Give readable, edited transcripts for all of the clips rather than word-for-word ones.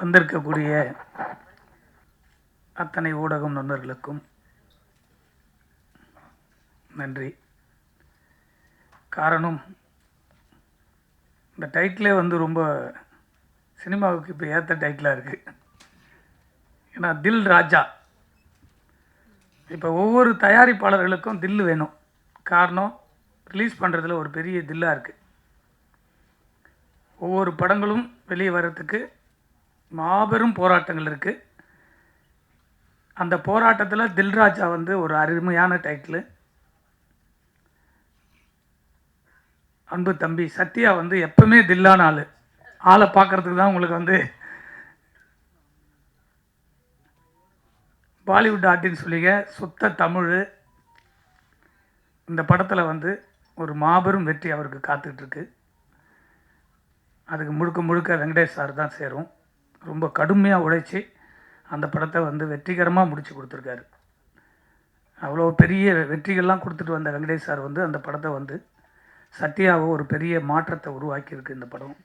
வந்திருக்கக்கூடிய அத்தனை ஊடகம் நண்பர்களுக்கும் நன்றி. காரணம், இந்த டைட்டிலே வந்து ரொம்ப சினிமாவுக்கு இப்போ ஏற்ற டைட்டிலாக இருக்குது. ஏன்னா தில் ராஜா, இப்போ ஒவ்வொரு தயாரிப்பாளர்களுக்கும் தில் வேணும். காரணம், ரிலீஸ் பண்ணுறதுல ஒரு பெரிய தில்லாக இருக்குது. ஒவ்வொரு படங்களும் வெளியே வர்றதுக்கு மாபெரும் போராட்டங்கள் இருக்குது. அந்த போராட்டத்தில் தில்ராஜா வந்து ஒரு அருமையான டைட்டிலு. அன்பு தம்பி சத்யா வந்து எப்பவுமே தில்லான ஆளை பார்க்குறதுக்கு தான் உங்களுக்கு வந்து பாலிவுட் ஆர்டின்னு சொல்லிங்க சுத்த தமிழ். இந்த படத்தில் வந்து ஒரு மாபெரும் வெற்றி அவருக்கு காத்துட்ருக்கு. அதுக்கு முழுக்க முழுக்க வெங்கடேஷ் சார் தான் சேரும். ரொம்ப கடுமையாக உழைச்சி அந்த படத்தை வந்து வெற்றிகரமாக முடித்து கொடுத்துருக்காரு. அவ்வளோ பெரிய வெற்றிகள்லாம் கொடுத்துட்டு வந்த வெங்கடேஷ் சார் வந்து அந்த படத்தை வந்து சத்யாவை ஒரு பெரிய மாற்றத்தை உருவாக்கியிருக்கு. இந்த படம்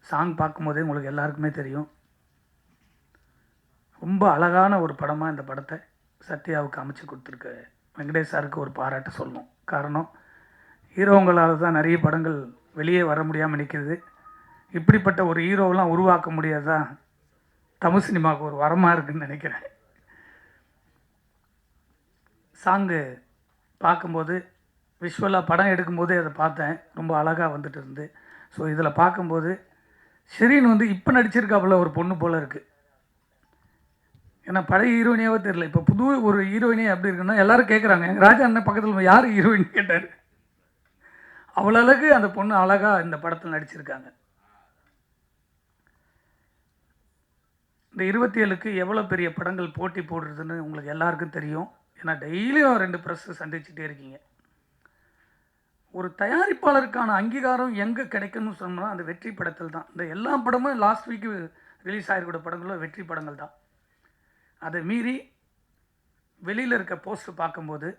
சாங் பார்க்கும்போதே உங்களுக்கு எல்லாருக்குமே தெரியும். ரொம்ப அழகான ஒரு படமாக இந்த படத்தை சத்யாவுக்கு அமைச்சு கொடுத்துருக்க வெங்கடேஷ் சாருக்கு ஒரு பாராட்டு சொல்லணும். காரணம், ஹீரோங்களால் தான் நிறைய படங்கள் வெளியே வர முடியாமல் நிற்கிறது. இப்படிப்பட்ட ஒரு ஹீரோவெலாம் உருவாக்க முடியாதான் தமிழ் சினிமாவுக்கு ஒரு வரமாக இருக்குதுன்னு நினைக்கிறேன். சாங்கு பார்க்கும்போது விஷுவலாக படம் எடுக்கும்போதே அதை பார்த்தேன். ரொம்ப அழகாக வந்துட்டு இருந்து. ஸோ இதில் பார்க்கும்போது ஷெரீன் வந்து இப்போ நடிச்சிருக்காப்புல ஒரு பொண்ணு போல் இருக்குது. ஏன்னா பழைய ஹீரோயினியாவே தெரியல. இப்போ புது ஒரு ஹீரோயினே எப்படி இருக்குன்னா எல்லாரும் கேட்குறாங்க. எங்கள் ராஜா அண்ணன் பக்கத்தில் யார் ஹீரோயின் கேட்டார். அவ்வளோ அழகு அந்த பொண்ணு அழகாக இந்த படத்தில் நடிச்சிருக்காங்க. இந்த 27க்கு எவ்வளோ பெரிய படங்கள் போட்டி போடுறதுன்னு உங்களுக்கு எல்லாருக்கும் தெரியும். ஏன்னா டெய்லியும் 2 ப்ரெஸ் சந்திச்சுட்டே இருக்கீங்க. ஒரு தயாரிப்பாளருக்கான அங்கீகாரம் எங்கே கிடைக்கணும்னு சொன்னோம்னா அந்த வெற்றி படத்தில் தான். இந்த எல்லா படமும் லாஸ்ட் வீக்கு ரிலீஸ் ஆகிருக்கிற படங்களும் வெற்றி படங்கள் தான். அதை மீறி வெளியில் இருக்க போஸ்ட் பார்க்கும்போது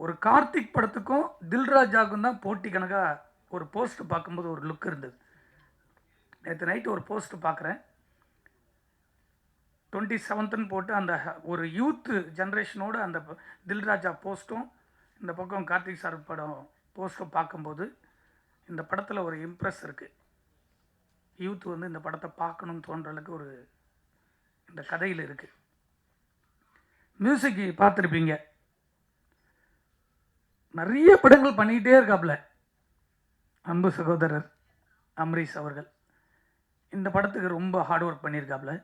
ஒரு கார்த்திக் படத்துக்கும் தில்ராஜாவுக்கும் தான் போட்டி கணக்காக ஒரு போஸ்ட் பார்க்கும்போது ஒரு லுக் இருந்தது. நேற்று நைட்டு ஒரு போஸ்ட் பார்க்குறேன். 27ன்னு போட்டு அந்த ஒரு யூத்து ஜென்ரேஷனோடு அந்த தில்ராஜா போஸ்ட்டும் இந்த பக்கம் கார்த்திக் சார் படம் போஸ்ட்டும் பார்க்கும்போது இந்த படத்தில் ஒரு இம்ப்ரெஸ் இருக்குது. யூத் வந்து இந்த படத்தை பார்க்கணும்னு தோன்ற அளவுக்கு ஒரு இந்த கதையில் இருக்குது. மியூசிக்கு பார்த்துருப்பீங்க. நிறைய படங்கள் பண்ணிக்கிட்டே இருக்காப்புல அன்பு சகோதரர் அம்ரீஷ் அவர்கள். இந்த படத்துக்கு ரொம்ப ஹார்ட் ஒர்க் பண்ணியிருக்காப்புல.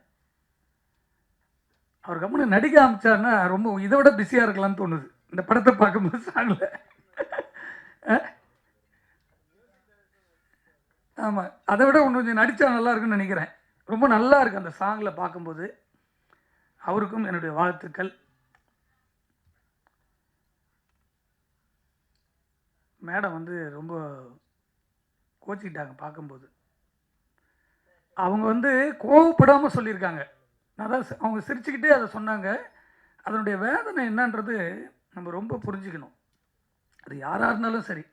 அவர் கம்முன்னு நடிக்க ஆரம்பிச்சாருன்னா ரொம்ப இதை விட பிஸியாக இருக்கலாம்னு தோணுது இந்த படத்தை பார்க்கும்போது. சாங்கில் ஆமாம், அதை விட கொஞ்சம் நடித்தா நல்லா இருக்குன்னு நினைக்கிறேன். ரொம்ப நல்லா இருக்குது அந்த சாங்கில் பார்க்கும்போது. அவருக்கும் என்னுடைய வாழ்த்துக்கள். மேடம் வந்து ரொம்ப கோச்சிக்கிட்டாங்க பார்க்கும்போது. அவங்க வந்து கோவப்படாமல் சொல்லியிருக்காங்க. அதான் அவங்க சிரிச்சுக்கிட்டே அதை சொன்னாங்க. அதனுடைய வேதனை என்னன்றது நம்ம ரொம்ப புரிஞ்சுக்கணும். அது யாராக இருந்தாலும் சரி,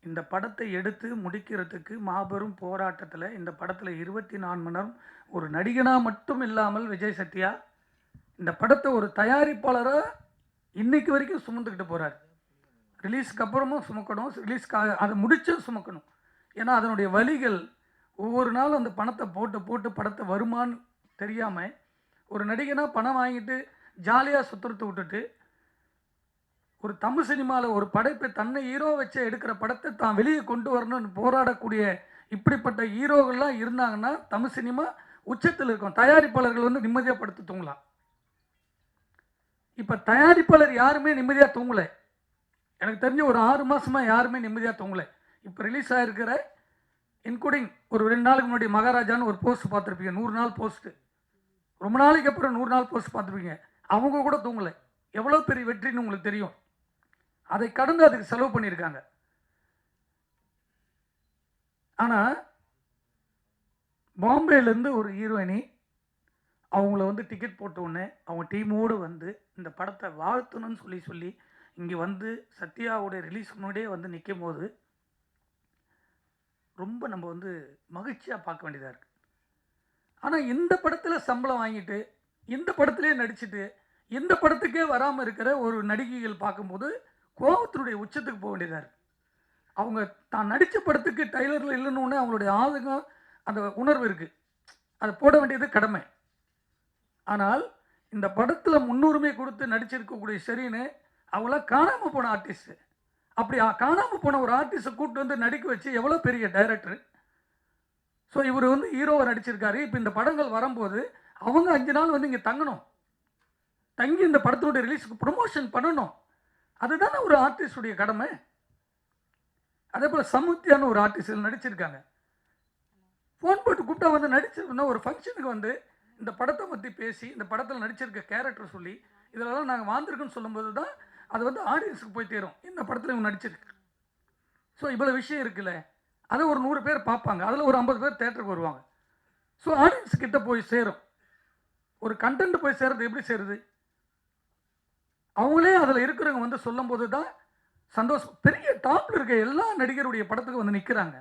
இந்த படத்தை எடுத்து முடிக்கிறதுக்கு மாபெரும் போராட்டத்தில் இந்த படத்தில் 24 மணி நேரம் ஒரு நடிகனாக மட்டும் இல்லாமல் விஜய் சத்யா இந்த படத்தை ஒரு தயாரிப்பாளராக இன்னைக்கு வரைக்கும் சுமந்துக்கிட்டு போகிறார். ரிலீஸ்க்கு அப்புறமும் சுமக்கணும், ரிலீஸ்க்காக அதை முடிச்சும் சுமக்கணும். ஏன்னா அதனுடைய வலிகள் ஒவ்வொரு நாளும் அந்த பணத்தை போட்டு போட்டு படத்தை வருமானு தெரியாமல் ஒரு நடிகனாக பணம் வாங்கிட்டு ஜாலியாக சுற்றுறத்தை விட்டுட்டு ஒரு தமிழ் சினிமாவில் ஒரு படைப்பை தன்னை ஹீரோ வச்சு எடுக்கிற படத்தை தான் வெளியே கொண்டு வரணும்னு போராடக்கூடிய இப்படிப்பட்ட ஹீரோகள்லாம் இருந்தாங்கன்னா தமிழ் சினிமா உச்சத்தில் இருக்கும். தயாரிப்பாளர்கள் வந்து நிம்மதியாக படுத்து தூங்கலாம். இப்போ தயாரிப்பாளர் யாருமே நிம்மதியாக தூங்கலை. எனக்கு தெரிஞ்ச ஒரு 6 மாதமாக யாருமே நிம்மதியாக தூங்கலை. இப்போ ரிலீஸ் ஆகிருக்கிற இன்க்ளூடிங் ஒரு 2 நாளுக்கு முன்னாடி மகாராஜான்னு ஒரு போஸ்ட் பார்த்துருப்பீங்க. 100 நாள் போஸ்ட்டு. ரொம்ப நாளைக்கு அப்புறம் 100 நாள் போஸ்ட் பார்த்துருப்பீங்க. அவங்க கூட தூங்கலை. எவ்வளோ பெரிய வெற்றின்னு உங்களுக்கு தெரியும். அதை கடந்து அதுக்கு செலவு பண்ணியிருக்காங்க. ஆனால் பாம்பேலேருந்து ஒரு ஹீரோயினி அவங்கள வந்து டிக்கெட் போட்ட உடனே அவங்க டீமோடு வந்து இந்த படத்தை வாழ்த்தணும்னு சொல்லி இங்கே வந்து சத்யாவோடைய ரிலீஸ் முன்னாடியே வந்து நிற்கும் போது ரொம்ப நம்ம வந்து மகிழ்ச்சியாக பார்க்க வேண்டியதாக இருக்குது. ஆனால் இந்த படத்தில் சம்பளம் வாங்கிட்டு இந்த படத்திலே நடிச்சுட்டு இந்த படத்துக்கே வராமல் இருக்கிற ஒரு நடிகைகள் பார்க்கும்போது கோபத்தினுடைய உச்சத்துக்கு போக வேண்டியதாக இருக்குது. அவங்க தான் நடித்த படத்துக்கு டைலரில் இல்லைன்னு அவங்களுடைய ஆதங்கம், அந்த உணர்வு இருக்குது, அதை போட வேண்டியது கடமை. ஆனால் இந்த படத்தில் முன்னுரிமை கொடுத்து நடிச்சிருக்கக்கூடிய ஷெரீனு அவங்களாம் காணாமல் போன ஆர்டிஸ்ட்டு. அப்படி காணாமல் போன ஒரு ஆர்டிஸ்ட்டை கூப்பிட்டு வந்து நடிக்க வச்சு எவ்வளோ பெரிய டைரக்டர். ஸோ இவர் வந்து ஹீரோவை நடிச்சிருக்காரு. இப்போ இந்த படங்கள் வரும்போது அவங்க 5 நாள் வந்து இங்கே தங்கணும், தங்கி இந்த படத்தோட ரிலீஸுக்கு ப்ரொமோஷன் பண்ணணும். அதுதானே ஒரு ஆர்டிஸ்டுடைய கடமை. அதே போல் சமுத்தியான ஒரு ஆர்டிஸ்டில் நடிச்சிருக்காங்க. ஃபோன் போட்டு கூப்பிட்டா வந்து நடிச்சிருந்தா ஒரு ஃபங்க்ஷனுக்கு வந்து இந்த படத்தை பற்றி பேசி இந்த படத்தில் நடிச்சிருக்க கேரக்டர் சொல்லி இதிலலாம் நாங்கள் வாழ்ந்துருக்குன்னு சொல்லும்போது தான் அது வந்து ஆடியன்ஸுக்கு போய் தேரும், இந்த படத்தில் இவங்க நடிச்சிருக்கு. ஸோ இவ்வளோ விஷயம் இருக்குல்ல, அதை ஒரு 100 பேர் பார்ப்பாங்க, அதில் ஒரு 50 பேர் தேட்டருக்கு வருவாங்க. ஸோ ஆடியன்ஸ் கிட்ட போய் சேரும். ஒரு கண்டென்ட் போய் சேருறது எப்படி சேருது? அவங்களே அதில் இருக்கிறவங்க வந்து சொல்லும் போது தான் சந்தோஷம். பெரிய டாப்பில் இருக்க எல்லா நடிகருடைய படத்துக்கு வந்து நிற்கிறாங்க.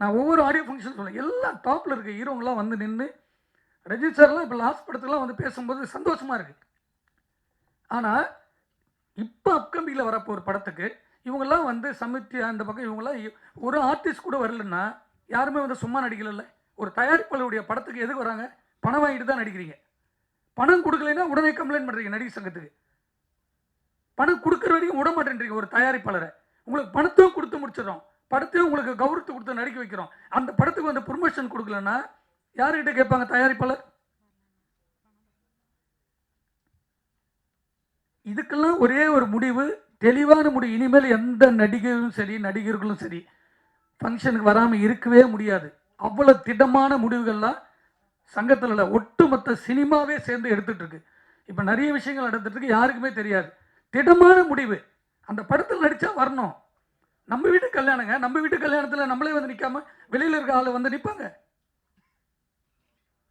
நான் ஒவ்வொரு ஆடியோ ஃபங்க்ஷன் சொல்லுவேன், எல்லா டாப்பில் இருக்க ஹீரோங்களாம் வந்து நின்று, ரஜினி சார்லாம் இப்போ லாஸ்ட் படத்துக்குலாம் வந்து பேசும்போது சந்தோஷமாக இருக்குது. ஆனால் இப்போ அப்கமிங்கில் வரப்போ ஒரு படத்துக்கு இவங்கெல்லாம் வந்து சமித்தியா அந்த பக்கம் இவங்கெல்லாம் ஒரு ஆர்டிஸ்ட் கூட வரலன்னா யாருமே வந்து சும்மா நடிக்கல. ஒரு தயாரிப்பாளருடைய படத்துக்கு எதுக்கு வராங்க? பணம் வாங்கிட்டு தான் நடிக்கிறீங்க. பணம் கொடுக்கலைன்னா உடனே கம்ப்ளைண்ட் பண்ணுறீங்க நடிகர் சங்கத்துக்கு. பணம் கொடுக்குற வரைக்கும் விட மாட்டேன்றீங்க ஒரு தயாரிப்பாளரை. உங்களுக்கு பணத்தையும் கொடுத்து முடிச்சிடறோம், படத்தையும் உங்களுக்கு கௌரவத்தை கொடுத்து நடிக்க வைக்கிறோம். அந்த படத்துக்கு வந்து ப்ரொமோஷன் கொடுக்கலன்னா யார்கிட்ட கேட்பாங்க தயாரிப்பாளர்? இதுக்கெல்லாம் ஒரே ஒரு முடிவு, தெளிவான முடிவு. இனிமேல் எந்த நடிகரும் சரி நடிகர்களும் சரி ஃபங்க்ஷனுக்கு வராமல் இருக்கவே முடியாது. அவ்வளோ திடமான முடிவுகள்லாம் சங்கத்தில் இல்லை, ஒட்டுமொத்த சினிமாவே சேர்ந்து எடுத்துட்டு இருக்கு. இப்போ நிறைய விஷயங்கள் நடந்துட்டு இருக்கு, யாருக்குமே தெரியாது. திடமான முடிவு, அந்த படத்தில் நடித்தா வரணும். நம்ம வீட்டு கல்யாணங்க, நம்ம வீட்டு கல்யாணத்தில் நம்மளே வந்து நிற்காம வெளியில் இருக்க ஆள் வந்து நிற்பாங்க?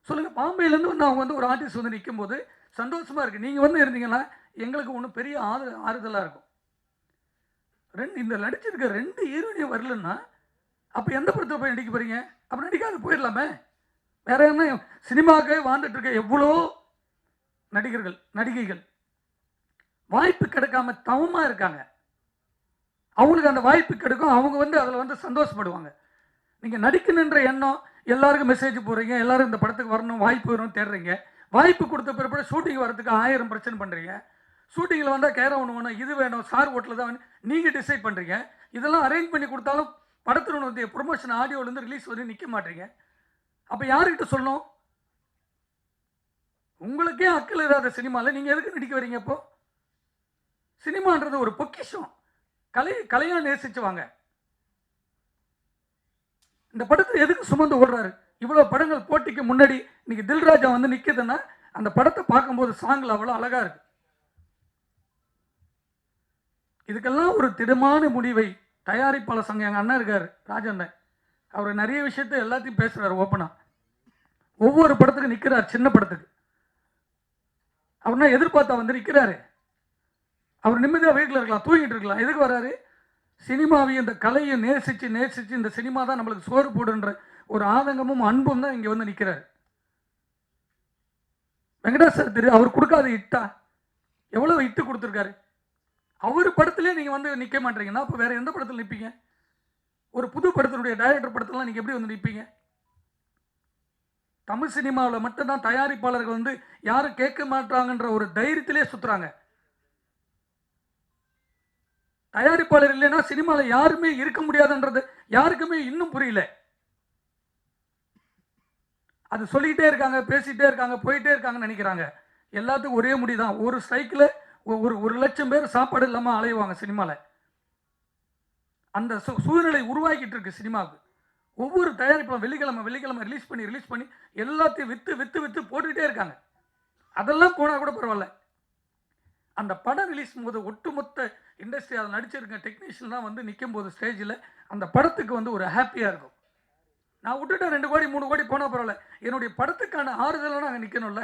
சொல்லுங்கள். பாம்பேலேருந்து வந்து அவங்க வந்து ஒரு ஆர்டிஸ்ட் வந்து நிற்கும் போது சந்தோஷமாக இருக்குது. நீங்கள் வந்து இருந்தீங்கன்னா எங்களுக்கு ஒன்றும் பெரிய ஆறுதலாக இருக்கும். இந்த நடிச்சிருக்க 2 ஹீரோயினையும் வரலன்னா அப்போ எந்த படத்தில் போய் நடிக்க போகிறீங்க? அப்போ நடிக்காது போயிடலாமே. வேற என்ன, சினிமாவுக்கே வாழ்ந்துட்டு இருக்க எவ்வளோ நடிகர்கள் நடிகைகள் வாய்ப்பு கிடைக்காம தவமாக இருக்காங்க. அவங்களுக்கு அந்த வாய்ப்பு கிடைக்கும், அவங்க வந்து அதில் வந்து சந்தோஷப்படுவாங்க. நீங்கள் நடிக்கணுன்ற எண்ணம், எல்லாருக்கும் மெசேஜ் போடுறீங்க, எல்லாரும் இந்த படத்துக்கு வரணும், வாய்ப்பு வரும் தேடுறீங்க. வாய்ப்பு கொடுத்த பிறகு ஷூட்டிங் வரதுக்கு 1000 பிரச்சனை பண்ணுறீங்க. ஷூட்டிங்கில் வந்தால் கேர ஒன்று வேணும், இது வேணும், சார் ஹோட்டலில் தான் வேணும், நீங்கள் டிசைட் பண்ணுறீங்க. இதெல்லாம் அரேஞ்ச் பண்ணி கொடுத்தாலும் படத்தில் வந்து ப்ரொமோஷன் ஆடியோலேருந்து ரிலீஸ் வந்து நிற்க மாட்டீங்க. அப்போ யாருக்கிட்ட சொல்லணும்? உங்களுக்கே அக்கல் இல்லாத சினிமாவில் நீங்கள் எதுக்கு நடிக்க வரீங்க? அப்போ சினிமான்றது ஒரு பொக்கிஷம், கலையாக நேசிச்சு வாங்க. இந்த படத்தில் எதுக்கு சுமந்து ஓடுறாரு? இவ்வளோ படங்கள் போட்டிக்கு முன்னாடி இன்னைக்கு தில்ராஜா வந்து நிற்குதுன்னா அந்த படத்தை பார்க்கும்போது சாங்கில் அவ்வளோ அழகாக இருக்கு. இதுக்கெல்லாம் ஒரு திடமான முடிவை தயாரிப்பாளர் சங்கம், எங்கள் அண்ணன் இருக்கார் ராஜண்ணன், அவர் நிறைய விஷயத்தை எல்லாத்தையும் பேசுகிறார் ஓப்பனாக. ஒவ்வொரு படத்துக்கு நிற்கிறார், சின்ன படத்துக்கு அவர்னா எதிர்பார்த்தா வந்து நிற்கிறாரு. அவர் நிம்மதியாக வீட்டில் இருக்கலாம், தூங்கிட்டு இருக்கலாம். எதுக்கு வர்றாரு? சினிமாவையும் இந்த கலையை நேசித்து நேசித்து இந்த சினிமா தான் நம்மளுக்கு சோறு போடுன்ற ஒரு ஆதங்கமும் அன்பும் தான் இங்கே வந்து நிற்கிறார். வெங்கடேஷ் சார் தெரியும், அவர் கொடுக்காத இட்டா எவ்வளோ இட்டு கொடுத்துருக்காரு. அவர் படத்திலே நீங்கள் வந்து நிற்க மாட்டீங்கன்னா அப்போ வேறு எந்த படத்தில் நிற்பீங்க? ஒரு புது படத்தினுடைய டைரக்டர் படத்திலாம் நீங்கள் எப்படி வந்து நிற்பீங்க? தமிழ் சினிமாவில் மட்டும்தான் தயாரிப்பாளர்கள் வந்து யாரும் கேட்க மாட்டாங்கன்ற ஒரு தைரியத்திலே சுற்றுறாங்க. தயாரிப்பாளர் இல்லைன்னா சினிமாவில் யாருமே இருக்க முடியாதுன்றது யாருக்குமே இன்னும் புரியல. அது சொல்லிக்கிட்டே இருக்காங்க, பேசிகிட்டே இருக்காங்க, போயிட்டே இருக்காங்கன்னு நினைக்கிறாங்க. எல்லாத்துக்கும் ஒரே முடிதான். ஒரு சைக்கிள் ஒரு லட்சம் பேர் சாப்பாடு இல்லாமல் அலைவாங்க சினிமாவில். அந்த சூழ்நிலை உருவாக்கிட்டு இருக்கு சினிமாவுக்கு. ஒவ்வொரு தயாரிப்பும் வெள்ளிக்கிழமை ரிலீஸ் பண்ணி எல்லாத்தையும் விற்று போட்டுக்கிட்டே இருக்காங்க. அதெல்லாம் போனால் கூட பரவாயில்ல. அந்த படம் ரிலீஸ் போது ஒட்டுமொத்த இண்டஸ்ட்ரி அதை நடிச்சிருக்க டெக்னீஷியன்லாம் வந்து நிற்கும் போது ஸ்டேஜில் அந்த படத்துக்கு வந்து ஒரு ஹாப்பியாக இருக்கும். நான் விட்டுட்டேன் 2 கோடி 3 கோடி போனால் பரவாயில்ல, என்னுடைய படத்துக்கான ஆறுதலாக நாங்கள் நிற்கணும்ல.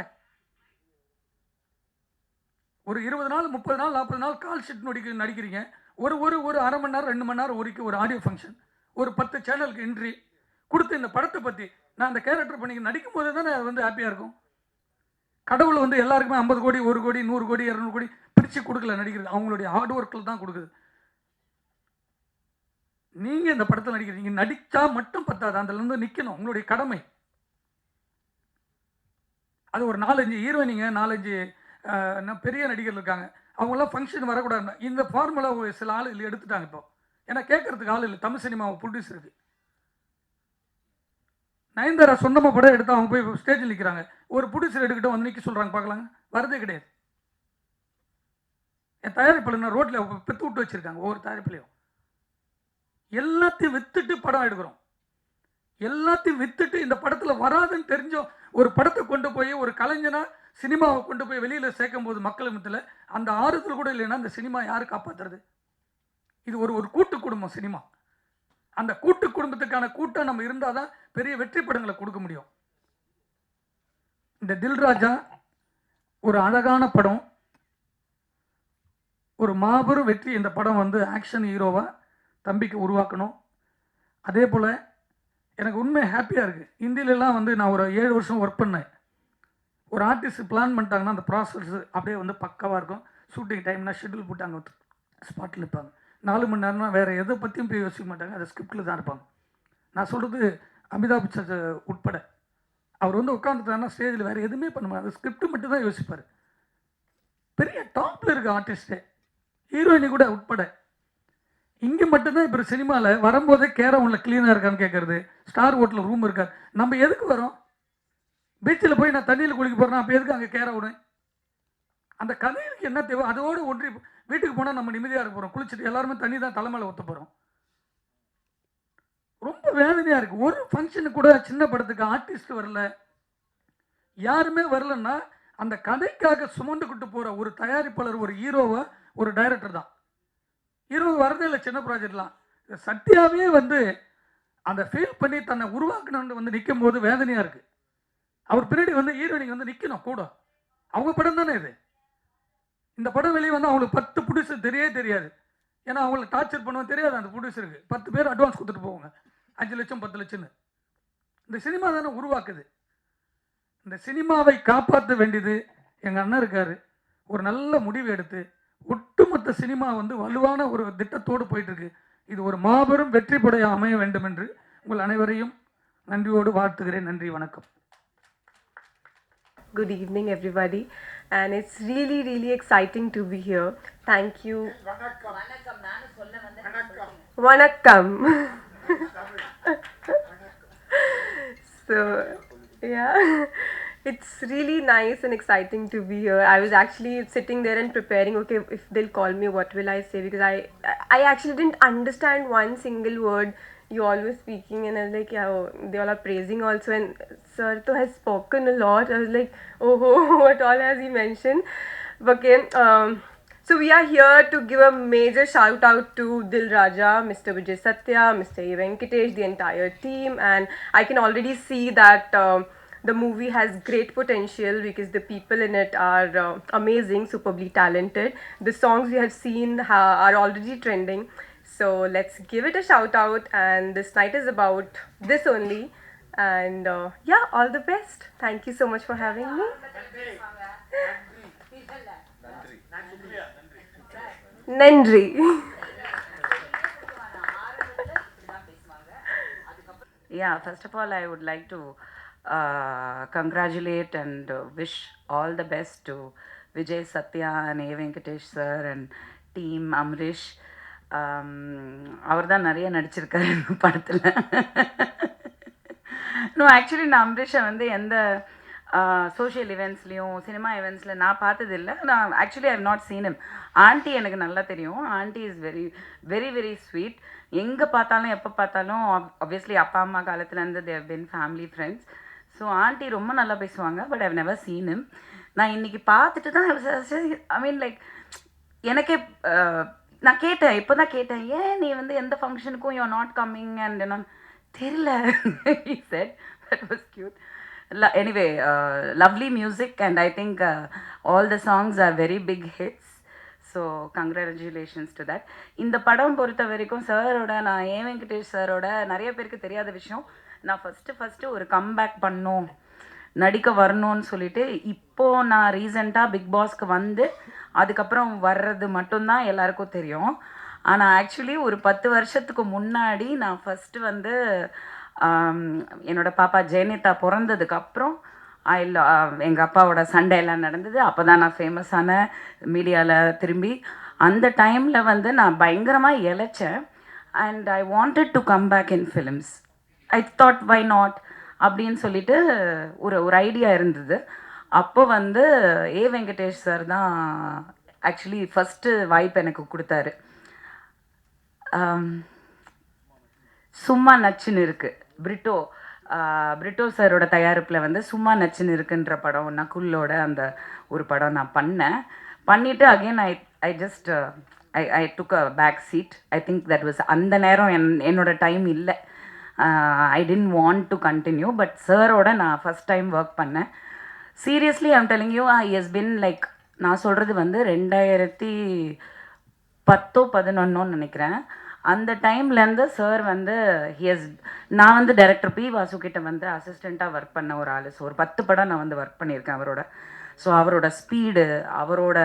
ஒரு 20 நாள் 30 நாள் 40 நாள் கால் ஷீட் நடிக்கிறீங்க. ஒரு அரை மணி நேரம் 2 மணி நேரம் ஒரு ஆடியோ ஃபங்க்ஷன், ஒரு 10 சேனலுக்கு என்ட்ரி கொடுத்து இந்த படத்தை பற்றி நான் அந்த கேரக்டர் பண்ணி நடிக்கும் போது தானே அது வந்து ஹாப்பியாக இருக்கும். கடவுள் வந்து எல்லாருக்குமே 50 கோடி 1 கோடி 100 கோடி 200 கோடி பிரித்து கொடுக்கல நடிக்கிறது, அவங்களுடைய ஹார்ட் ஒர்க்கில் தான் கொடுக்குது. நீங்கள் இந்த படத்தில் நடிக்கிறீங்க, நடித்தா மட்டும் பத்தாது, அதுலேருந்து நிற்கணும், உங்களுடைய கடமை. அது ஒரு 4-5 ஹீரோயினிங்க 4-5 பெரிய நடிகர்கள் இருக்காங்க, அவங்களாம் ஃபங்க்ஷன் வரக்கூடாது. இந்த ஃபார்முலா சில ஆள் எடுத்துட்டாங்க இப்போ. ஏன்னா கேட்கறதுக்கு ஆள் இல்லை, தமிழ் சினிமாவை ப்ரொடியூசருக்கு. நயன்தாரா சொந்தமாக படம் எடுத்து அவங்க போய் ஸ்டேஜில் நிற்கிறாங்க, ஒரு ப்ரொடியூசர் எடுக்கிட்ட வந்து நிற்க சொல்கிறாங்க பார்க்கலாங்க, வரதே கிடையாது. என் தயாரிப்பாளர் ரோட்டில் பெற்று விட்டு வச்சுருக்காங்க, ஒவ்வொரு தயாரிப்புலையும். எல்லாத்தையும் விற்றுட்டு படம் எடுக்கிறோம், எல்லாத்தையும் விற்றுட்டு இந்த படத்தில் வராதுன்னு தெரிஞ்சோம் ஒரு படத்தை கொண்டு போய் ஒரு கலைஞனா சினிமாவை கொண்டு போய் வெளியில் சேர்க்கும் போது மக்கள் மத்தியில் அந்த ஆறுதல் கூட இல்லைன்னா அந்த சினிமா யார் காப்பாற்றுறது? இது ஒரு கூட்டு குடும்பம் சினிமா. அந்த கூட்டு குடும்பத்துக்கான கூட்டம் நம்ம இருந்தால் தான் பெரிய வெற்றி படங்களை கொடுக்க முடியும். இந்த தில்ராஜா ஒரு அழகான படம், ஒரு மாபெரும் வெற்றி. இந்த படம் வந்து ஆக்ஷன் ஹீரோவாக தம்பிக்கு உருவாக்கணும். அதே போல் எனக்கு உண்மை ஹாப்பியாக இருக்குது. இந்தியிலலாம் வந்து நான் ஒரு 7 வருஷம் ஒர்க் பண்ணேன். ஒரு ஆர்டிஸ்ட் பிளான் பண்ணிட்டாங்கன்னா அந்த ப்ராசஸ் அப்படியே வந்து பக்காவாக இருக்கும். ஷூட்டிங் டைம்னா ஷெட்யூல் போட்டு அங்கே ஸ்பாட்டில் இருப்பாங்க. 4 மணி நேரம்னா வேறு எதை பற்றியும் போய் யோசிக்க மாட்டாங்க, அது ஸ்கிரிப்டில் தான் இருப்பாங்க. நான் சொல்கிறது அமிதாப் பச்சன் உட்பட. அவர் வந்து உட்காந்துட்டாருன்னா ஸ்டேஜில் வேறு எதுவுமே பண்ண முடியாது, அது ஸ்கிரிப்ட் மட்டும் தான் யோசிப்பார். பெரிய டாப்பில் இருக்க ஆர்டிஸ்ட்டு, ஹீரோயினி கூட உட்பட. இங்கே மட்டும்தான் இப்போ சினிமாவில் வரும்போதே கேரவுனில் க்ளீனாக இருக்கான்னு கேட்குறது, ஸ்டார் ஹோட்டலில் ரூம் இருக்காது. நம்ம எதுக்கு வரோம்? பீச்சில் போய் நான் தண்ணியில் குளிக்க போகிறேன், அப்போ எதுக்கு அங்கே கேரவுனு? அந்த கதைக்கு என்ன தேவை அதோடு ஒன்றி வீட்டுக்கு போனால் நம்ம நிம்மதியாக இருக்க போகிறோம். குளிச்சுட்டு எல்லாருமே தண்ணி தான் தலைமையில் ஊற்ற போகிறோம். ரொம்ப வேதனையாக இருக்குது. ஒரு ஃபங்க்ஷனுக்கு கூட சின்ன படத்துக்கு ஆர்டிஸ்ட் வரல, யாருமே வரலன்னா அந்த கதைக்காக சுமந்துக்கிட்டு போகிற ஒரு தயாரிப்பாளர், ஒரு ஹீரோவை, ஒரு டைரக்டர் தான். ஹீரோ வரதே இல்லை சின்ன ப்ராஜெக்ட்லாம். சத்யாவே வந்து அந்த ஃபீல் பண்ணி தன்னை உருவாக்கணும்னு வந்து நிற்கும் போது வேதனையாக இருக்குது. அவர் பின்னாடி வந்து ஹீரோயினிக்கு வந்து நிற்கணும் கூட. அவங்க படம் தானே இது. இந்த படம் வெளியே வந்து அவங்களுக்கு 10 ப்ரொடியூசர் தெரியாது. ஏன்னா அவங்களை டார்ச்சர் பண்ணுவோம் தெரியாது அந்த ப்ரொடியூசருக்கு. 10 பேர் அட்வான்ஸ் கொடுத்துட்டு போவாங்க, 5 லட்சம் 10 லட்சம்னு. இந்த சினிமா தானே உருவாக்குது. இந்த சினிமாவை காப்பாற்ற வேண்டியது எங்கள் அண்ணன் இருக்கார். ஒரு நல்ல முடிவு எடுத்து ஒட்டுமொத்த சினிமா வந்து வலுவான ஒரு திட்டத்தோடு போயிட்டுருக்கு. இது ஒரு மாபெரும் வெற்றி படையாக அமைய வேண்டும் என்று உங்கள் அனைவரையும் நன்றியோடு வாழ்த்துகிறேன். நன்றி, வணக்கம். Good evening, everybody, and it's really exciting to be here. Thank you. Vanakkam. So, yeah, it's really nice and exciting to be here. I was actually sitting there and preparing, okay, if they'll call me, what will I say? Because I actually didn't understand one single word you all were speaking, and I was like, yeah, they all are praising also, and sir to has spoken a lot. I was like, oh, what all has he mentioned? Okay, so we are here to give a major shout out to Dil Raja, Mr. Vijay Satya, Mr. A. Venkatesh, the entire team, and I can already see that the movie has great potential because the people in it are amazing, superbly talented. The songs we have seen are already trending. So let's give it a shout out, and this night is about this only, and yeah, all the best. Thank you so much for having me. Nandri. Yeah, first of all I would like to congratulate and wish all the best to Vijay Satya and A. Venkatesh sir and team Amrish. அவர் தான் நிறைய நடிச்சிருக்காரு இந்த படத்தில். இன்னும் actually நான் அம்ரிஷை வந்து எந்த social இவெண்ட்ஸ்லேயும் cinema இவெண்ட்ஸில் நான் பார்த்ததில்லை. நான் actually I have not seen him. Aunty எனக்கு நல்லா தெரியும். Aunty is very sweet. எங்கே பார்த்தாலும் எப்போ பார்த்தாலும் ஆப்வியஸ்லி அப்பா அம்மா காலத்துலேருந்து they have been family friends. So aunty ரொம்ப நல்லா பேசுவாங்க. But I have never seen him. நான் இன்றைக்கி பார்த்துட்டு தான் ஐ மீன் லைக் எனக்கே நான் கேட்டேன், இப்போ தான் கேட்டேன், ஏன் நீ வந்து எந்த ஃபங்க்ஷனுக்கும் you are not coming and என்ன தெரியல. he said that was cute. Anyway, lovely music, and I think all the songs are very big hits. So congratulations to that. இந்த படம் பொறுத்த வரைக்கும் சாரோட, நான் ஏ வெங்கடேஷ் சாரோட நிறைய பேருக்கு தெரியாத விஷயம், நான் ஃபஸ்ட்டு ஒரு கம்பேக் பண்ணோம், நடிக்க வரணும்னு சொல்லிட்டு இப்போது நான் ரீசெண்டாக பிக் பாஸ்க்கு வந்து அதுக்கப்புறம் வர்றது மட்டும்தான் எல்லாருக்கும் தெரியும். ஆனால் ஆக்சுவலி ஒரு 10 வருஷத்துக்கு முன்னாடி நான் ஃபஸ்ட்டு வந்து என்னோட பாப்பா ஜெயனிதா பிறந்ததுக்கப்புறம் எங்கள் அப்பாவோட சண்டை எல்லாம் நடந்தது. அப்போ தான் நான் ஃபேமஸான மீடியாவில் திரும்பி அந்த டைமில் வந்து நான் பயங்கரமாக இழைச்சேன். And I wanted to come back in films. I thought why not அப்படின்னு சொல்லிட்டு ஒரு ஐடியா இருந்தது. அப்போ வந்து ஏ வெங்கடேஷ் சார் தான் ஆக்சுவலி ஃபஸ்ட்டு வாய்ப்பு எனக்கு கொடுத்தாரு. சும்மா நச்சுன்னு இருக்குது, பிரிட்டோ சாரோட தயாரிப்பில் வந்து சும்மா நச்சுன்னு இருக்குன்ற படம் நகுலோட அந்த ஒரு படம் நான் பண்ணிவிட்டு again I just I took a back seat. I think that was அந்த நேரம் என்னோட டைம் இல்லை. I didn't want to continue. But சாரோட நான் ஃபஸ்ட் டைம் ஒர்க் பண்ணேன். Seriously I'm telling you, I has been like, நான் சொல்கிறது வந்து 2010-11 நினைக்கிறேன். அந்த டைம்லேருந்து சார் வந்து நான் வந்து டைரக்டர் பி வாசு கிட்ட வந்து அசிஸ்டண்ட்டாக ஒர்க் பண்ண ஒரு ஆள். ஸோ ஒரு 10 படம் நான் வந்து ஒர்க் பண்ணியிருக்கேன் அவரோட. ஸோ அவரோட ஸ்பீடு, அவரோட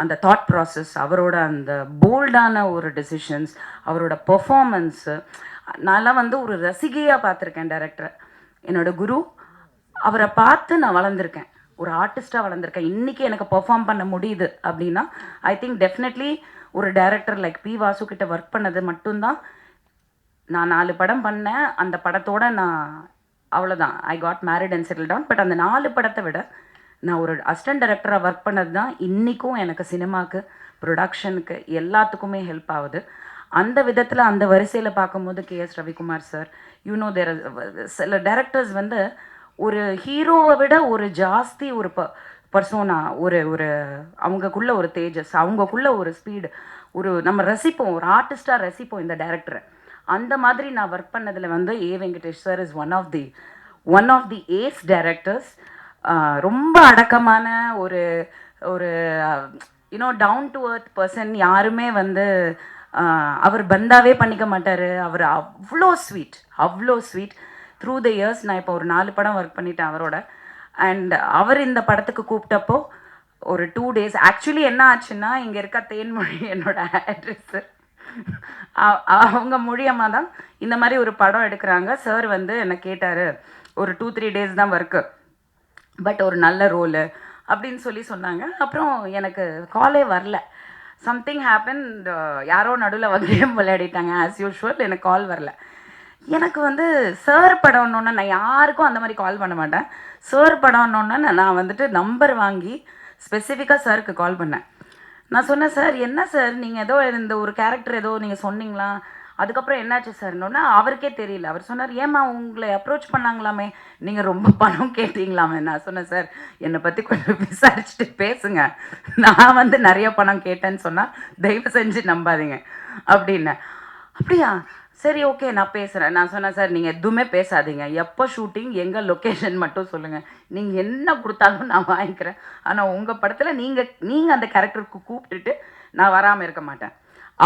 அந்த தாட் ப்ராசஸ், அவரோட அந்த போல்டான ஒரு டெசிஷன்ஸ், அவரோட பெர்ஃபார்மன்ஸு, நான்லாம் வந்து ஒரு ரசிகையாக பார்த்துருக்கேன் டைரக்டரை. என்னோடய குரு, அவரை பார்த்து நான் வளர்ந்துருக்கேன், ஒரு ஆர்டிஸ்ட்டாக வளர்ந்துருக்கேன். இன்றைக்கி எனக்கு பெர்ஃபார்ம் பண்ண முடியுது அப்படின்னா ஐ திங்க் டெஃபினெட்லி ஒரு டைரக்டர் லைக் பி வாசு கிட்ட ஒர்க் பண்ணது மட்டும்தான். நான் 4 படம் பண்ணேன். அந்த படத்தோடு நான் அவ்வளோதான், I got married and settle down. But அந்த 4 படத்தை விட நான் ஒரு அசிஸ்டன்ட் டைரக்டராக ஒர்க் பண்ணது தான் இன்றைக்கும் எனக்கு சினிமாவுக்கு, ப்ரொடக்ஷனுக்கு, எல்லாத்துக்குமே ஹெல்ப் ஆகுது. அந்த விதத்தில் அந்த வரிசையில் பார்க்கும்போது கேஎஸ் ரவிக்குமார் சார், யூனோ தேர் சில டைரக்டர்ஸ் வந்து ஒரு ஹீரோவை விட ஒரு ஜாஸ்தி ஒரு பர்சோனா, ஒரு அவங்கக்குள்ள ஒரு தேஜஸ், அவங்கக்குள்ள ஒரு ஸ்பீடு, நம்ம ரசிப்போம், ஒரு ஆர்டிஸ்டாக ரசிப்போம் இந்த டைரக்டரை. அந்த மாதிரி நான் ஒர்க் பண்ணதில் வந்து ஏ Venkatesh sir is one of the ace directors. ரொம்ப அடக்கமான ஒரு you know down to earth person. யாருமே வந்து அவர் பந்தாவே பண்ணிக்க மாட்டார். அவர் அவ்வளோ ஸ்வீட். த்ரூ த இயர்ஸ் நான் இப்போ ஒரு 4 படம் ஒர்க் பண்ணிட்டேன் அவரோட. அண்ட் அவர் இந்த படத்துக்கு கூப்பிட்டப்போ ஒரு 2 days ஆக்சுவலி என்ன ஆச்சுன்னா, இங்கே இருக்க தேன்மொழி என்னோட அட்ரெஸ்ஸு, அவங்க மூலியமாக தான் இந்த மாதிரி ஒரு படம் எடுக்கிறாங்க. சார் வந்து என்னை கேட்டார், ஒரு 2-3 days தான் ஒர்க்கு, பட் ஒரு நல்ல ரோலு அப்படின்னு சொன்னாங்க. அப்புறம் எனக்கு காலே வரல. சம்திங் ஹேப்பன், யாரோ நடுவில் வந்து கேம் விளையாடிட்டாங்க ஆஸ் யூஷுவல். எனக்கு கால் வரல. எனக்கு வந்து சார் படம்னோன்னா நான் யாருக்கும் அந்த மாதிரி கால் பண்ண மாட்டேன். சார் படம்னோன்னா நான் வந்துட்டு நம்பர் வாங்கி ஸ்பெசிஃபிக்காக சாருக்கு கால் பண்ணேன். நான் சொன்னேன், சார் என்ன சார் நீங்கள் ஏதோ இந்த ஒரு கேரக்டர் ஏதோ நீங்கள் சொன்னீங்களா, அதுக்கப்புறம் என்னாச்சு சார்னோன்னா அவருக்கே தெரியல. அவர் சொன்னார், ஏம்மா உங்களை அப்ரோச் பண்ணாங்களாமே, நீங்கள் ரொம்ப பணம் கேட்டீங்களாமே. நான் சொன்னேன், சார் என்னை பற்றி கொஞ்சம் விசாரிச்சுட்டு பேசுங்க, நான் வந்து நிறைய பணம் கேட்டேன்னு சொன்னால் தயவு செஞ்சு நம்பாதீங்க அப்படின்னேன். அப்படியா, சரி ஓகே நான் பேசுகிறேன். நான் சொன்னேன், சார் நீங்கள் எதுவுமே பேசாதீங்க, எப்போ ஷூட்டிங், எங்கள் லொக்கேஷன் மட்டும் சொல்லுங்கள், நீங்கள் என்ன கொடுத்தாலும் நான் வாங்கிக்கிறேன். ஆனால் உங்கள் படத்தில் நீங்கள் அந்த கேரக்டருக்கு கூப்பிட்டுட்டு நான் வராமல் இருக்க மாட்டேன்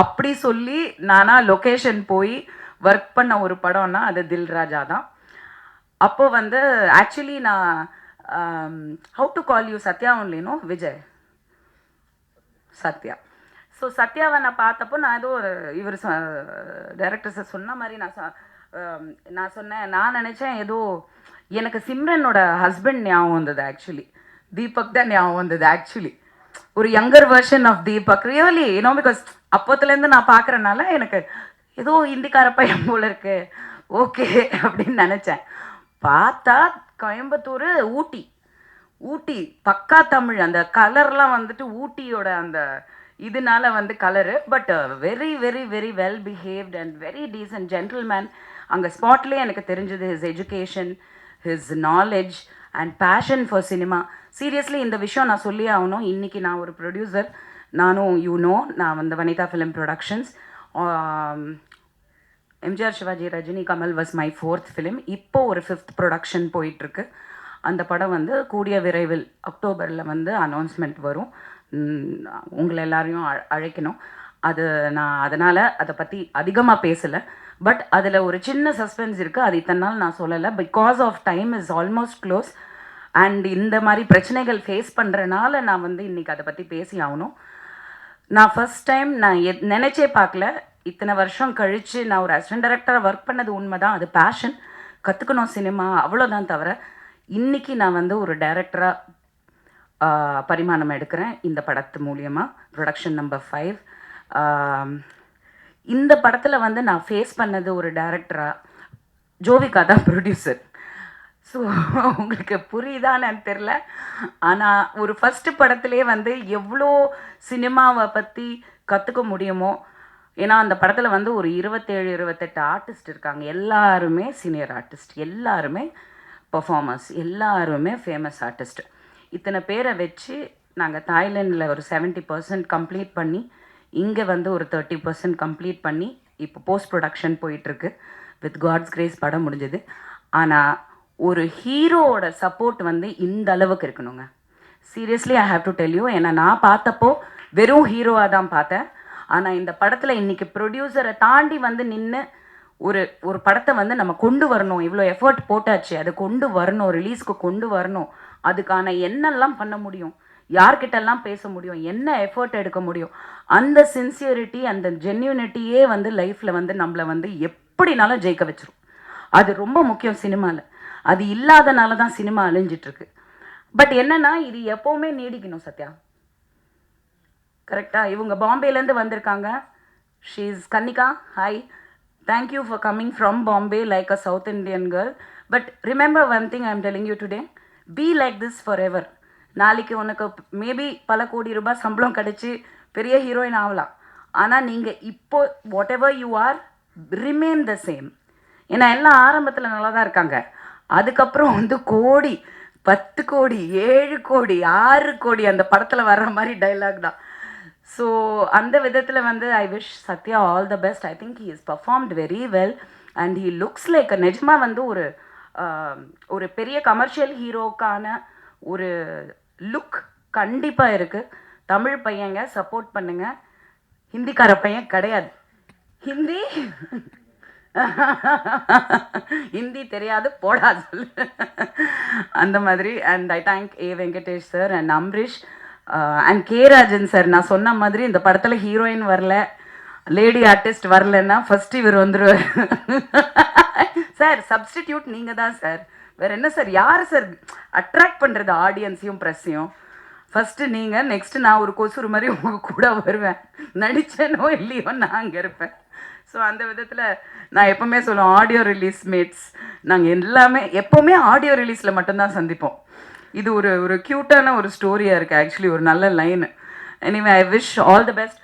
அப்படி சொல்லி நானாக லொக்கேஷன் போய் ஒர்க் பண்ண ஒரு படம்னா அது தில் ராஜா தான். அப்போது வந்து ஆக்சுவலி நான் how to call you Sathya ஒன்லினோ விஜய் சத்யா. ஸோ சத்யாவை நான் பார்த்தப்போ நான் ஏதோ இவர் டைரக்டர்ஸை சொன்ன மாதிரி நான் சொன்னேன், நான் நினச்சேன் ஏதோ எனக்கு சிம்ரனோட ஹஸ்பண்ட் ஞாபகம் வந்தது. ஆக்சுவலி தீபக் தான் ஞாபகம் வந்தது. ஆக்சுவலி ஒரு younger version of Deepak, really you know, because அப்போத்துலேருந்து நான் பார்க்குறனால எனக்கு ஏதோ இந்திக்கார பையன் போல இருக்கு, ஓகே அப்படின்னு நினச்சேன். பார்த்தா கோயம்புத்தூர், ஊட்டி பக்கா தமிழ். அந்த கலர்லாம் வந்துட்டு ஊட்டியோட அந்த இதனால வந்து colour, but very very very well behaved and very decent gentleman. அங்கே ஸ்பாட்லேயே எனக்கு தெரிஞ்சது his education, his knowledge and passion for cinema. Seriously இந்த விஷயம் நான் சொல்லி ஆகணும். இன்றைக்கி நான் ஒரு ப்ரொடியூசர், நானும் நான் வந்து Vanitha film productions. MGR, Sivaji, Rajini, Kamal was my 4th film. இப்போ ஒரு 5th ப்ரொடக்ஷன் போயிட்டுருக்கு. அந்த படம் வந்து கூடிய விரைவில் அக்டோபரில் வந்து அனௌன்ஸ்மெண்ட் வரும். உங்களை எல்லாரையும் அழைக்கணும். அது நான் அதனால் அதை பற்றி அதிகமாக பேசலை. பட் அதில் ஒரு சின்ன சஸ்பென்ஸ் இருக்குது, அது இத்தனை நாள் நான் சொல்லலை. Because of time is almost close. And இந்த மாதிரி பிரச்சனைகள் ஃபேஸ் பண்ணுறனால நான் வந்து இன்றைக்கி அதை பற்றி பேசி ஆகணும். நான் ஃபஸ்ட் டைம் நான் நினச்சே பார்க்கல, இத்தனை வருஷம் கழித்து நான் ஒரு அசிஸ்டன்ட் டைரக்டராக ஒர்க் பண்ணது உண்மை தான், அது பேஷன், கற்றுக்கணும் சினிமா, அவ்வளோதான். தவிர இன்றைக்கி நான் வந்து ஒரு டைரக்டராக பரிமாணம் எடுக்கிறேன் இந்த படத்து மூலியமாக. Production number 5. இந்த படத்தில் வந்து நான் ஃபேஸ் பண்ணது ஒரு டைரக்டராக, ஜோவிகா தான் ப்ரொடியூசர். ஸோ உங்களுக்கு புரியுதான்னு எனக்கு தெரில. ஆனால் ஒரு ஃபஸ்ட்டு படத்துலேயே வந்து எவ்வளோ சினிமாவை பற்றி கற்றுக்க முடியுமோ. ஏன்னா அந்த படத்தில் வந்து ஒரு 27-28 ஆர்டிஸ்ட் இருக்காங்க. எல்லாருமே சீனியர் ஆர்டிஸ்ட், எல்லாருமே பர்ஃபார்மர்ஸ், எல்லாருமே ஃபேமஸ் ஆர்டிஸ்ட். இத்தனை பேரை வச்சு நாங்கள் தாய்லாண்டில் ஒரு 70% கம்ப்ளீட் பண்ணி, இங்கே வந்து ஒரு 30% கம்ப்ளீட் பண்ணி இப்போ போஸ்ட் ப்ரொடக்ஷன் போயிட்டுருக்கு. வித் காட்ஸ் கிரேஸ் படம் முடிஞ்சது. ஆனால் ஒரு ஹீரோவோட சப்போர்ட் வந்து இந்த அளவுக்கு இருக்கணுங்க. Seriously I have to tell you. ஏன்னா நான் பார்த்தப்போ வெறும் ஹீரோவாக தான் பார்த்தேன். ஆனால் இந்த படத்தில் இன்றைக்கி ப்ரொடியூசரை தாண்டி வந்து நின்று ஒரு படத்தை வந்து நம்ம கொண்டு வரணும், இவ்வளோ எஃபர்ட் போட்டாச்சு, அதை கொண்டு வரணும், ரிலீஸ்க்கு கொண்டு வரணும், அதுக்கான என்னெல்லாம் பண்ண முடியும், யார்கிட்டெல்லாம் பேச முடியும், என்ன எஃபர்ட் எடுக்க முடியும், அந்த சின்சியரிட்டி, அந்த ஜென்யூனிட்டியே வந்து லைஃப்பில் வந்து நம்மளை வந்து எப்படினாலும் ஜெயிக்க வச்சிரும். அது ரொம்ப முக்கியம் சினிமாவில். அது இல்லாதனால தான் சினிமா அழிஞ்சிட்ருக்கு. பட் என்னன்னா இது எப்போவுமே நீடிக்கணும். சத்யா கரெக்டாக இவங்க பாம்பேலேருந்து வந்திருக்காங்க. She is Kannika. Hi, thank you for coming from Bombay like a South Indian girl. But remember one thing I am telling you today, be like this forever. நாளைக்கு உனக்கு மேபி பல கோடி ரூபாய் சம்பளம் கிடச்சி பெரிய ஹீரோயின் ஆகலாம். ஆனால் நீங்கள் இப்போ what ever you are, remain the same. ஏன்னா எல்லாம் ஆரம்பத்தில் நல்லா தான் இருக்காங்க, அதுக்கப்புறம் வந்து கோடி, 10 கோடி, 7 கோடி, 6 கோடி அந்த படத்தில் வர்ற மாதிரி டைலாக் தான். ஸோ அந்த விதத்தில் வந்து I wish Sathya all the best. I think he is performed very well and he looks like நிஜமாக வந்து ஒரு பெரிய கமர்ஷியல் ஹீரோக்கான ஒரு லுக் கண்டிப்பாக இருக்குது. தமிழ் பையங்க சப்போர்ட் பண்ணுங்க, ஹிந்திக்கார பையன் கிடையாது. ஹிந்தி தெரியாது போடா சொல்லு அந்த மாதிரி. And I thank A Venkatesh sir and Amrish and K Rajan sir. நான் சொன்ன மாதிரி இந்த படத்தில் ஹீரோயின் வரல, லேடி ஆர்டிஸ்ட் வரலன்னா ஃபஸ்ட்டு இவர் வந்துடுவார். சார் சப்ஸ்டிடியூட் நீங்கள் தான் சார், வேறு என்ன சார், யார் சார் அட்ராக்ட் பண்ணுறது ஆடியன்ஸையும் ப்ரெஸ்ஸையும்? ஃபஸ்ட்டு நீங்கள், நெக்ஸ்ட்டு நான் ஒரு கொசுறு மாதிரி உங்கள் கூட வருவேன், நடித்தேனோ இல்லையோ நான் அங்கே இருப்பேன். ஸோ அந்த விதத்தில் நான் எப்போவுமே சொல்லுவேன், ஆடியோ ரிலீஸ் மேட்ஸ் நாங்கள் எல்லாமே எப்போவுமே ஆடியோ ரிலீஸில் மட்டும்தான் சந்திப்போம். இது ஒரு க்யூட்டான ஒரு ஸ்டோரியாக இருக்குது ஆக்சுவலி, ஒரு நல்ல line. Anyway I wish all the best.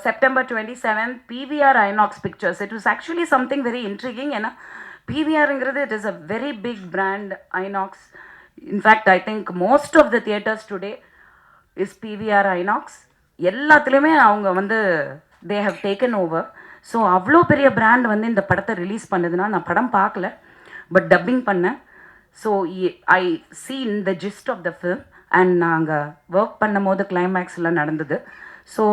September 27th PVR Inox Pictures. It was actually something very intriguing. ஏன்னா PVRங்கிறது it is a very big brand, Inox. In fact, I think most of the theatres today is PVR Inox. எல்லாத்துலேயுமே அவங்க வந்து they have taken over. So அவ்வளோ பெரிய brand வந்து இந்த படத்தை release பண்ணதுன்னா, நான் படம் பார்க்கல பட் டப்பிங் பண்ணேன். So I seen the gist of the film and நாங்கள் ஒர்க் பண்ணும் போது கிளைமேக்ஸ்லாம் நடந்தது. ஸோ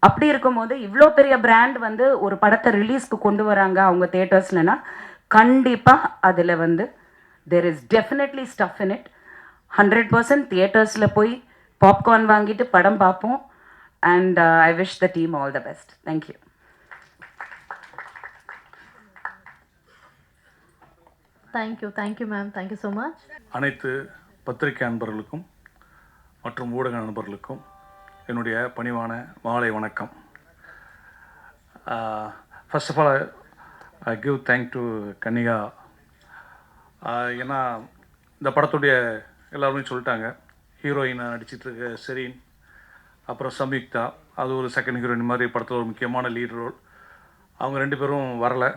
அப்படி இருக்கும்போது இவ்வளோ பெரிய பிராண்ட் வந்து ஒரு படத்தை ரிலீஸ்க்கு கொண்டு வராங்க அவங்க தேட்டர்ஸ்லனா, கண்டிப்பாக அதில் வந்து there is definitely stuff in it. 100% தியேட்டர்ஸில் போய் பாப்கார்ன் வாங்கிட்டு படம் பார்ப்போம். And I wish the team all the best. Thank you. Thank you ma'am, thank you so much. அனைத்து பத்திரிகை நண்பர்களுக்கும் மற்றும் ஊடக நண்பர்களுக்கும் என்னுடைய பணிவான மாலை வணக்கம். First of all I give thank to Kannika. ஏன்னா இந்த படத்துடைய எல்லாருமே சொல்லிட்டாங்க, ஹீரோயினாக நடிச்சிட்ருக்க செரீன், அப்புறம் சம்யுக்தா, அது ஒரு செகண்ட் ஹீரோயின் மாதிரி படத்தில் ஒரு முக்கியமான லீட் ரோல். அவங்க 2 பேரும் வரலை.